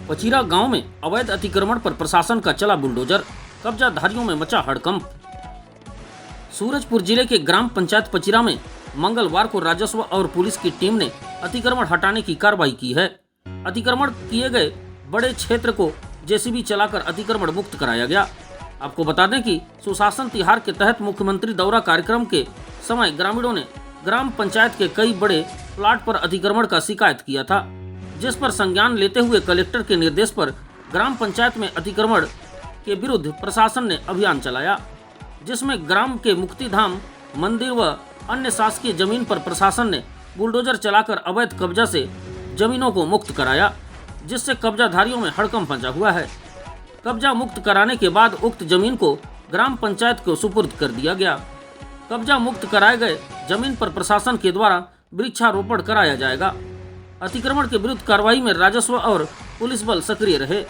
पचीरा गांव में अवैध अतिक्रमण पर प्रशासन का चला बुलडोजर, कब्जाधारियों में मचा हड़कंप। सूरजपुर जिले के ग्राम पंचायत पचीरा में मंगलवार को राजस्व और पुलिस की टीम ने अतिक्रमण हटाने की कार्रवाई की है। अतिक्रमण किए गए बड़े क्षेत्र को जेसीबी चलाकर अतिक्रमण मुक्त कराया गया। आपको बता दें कि सुशासन तिहार के तहत मुख्यमंत्री दौरा कार्यक्रम के समय ग्रामीणों ने ग्राम पंचायत के कई बड़े प्लाट पर अतिक्रमण का शिकायत किया था, जिस पर संज्ञान लेते हुए कलेक्टर के निर्देश पर ग्राम पंचायत में अतिक्रमण के विरुद्ध प्रशासन ने अभियान चलाया, जिसमें ग्राम के मुक्तिधाम मंदिर व अन्य शासकीय जमीन पर प्रशासन ने बुलडोजर चलाकर अवैध कब्जा से जमीनों को मुक्त कराया, जिससे कब्जाधारियों में हड़कंप मचा हुआ है। कब्जा मुक्त कराने के बाद उक्त जमीन को ग्राम पंचायत को सुपुर्द कर दिया गया। कब्जा मुक्त कराए गए जमीन पर प्रशासन के द्वारा वृक्षारोपण कराया जाएगा। अतिक्रमण के विरुद्ध कार्रवाई में राजस्व और पुलिस बल सक्रिय रहे।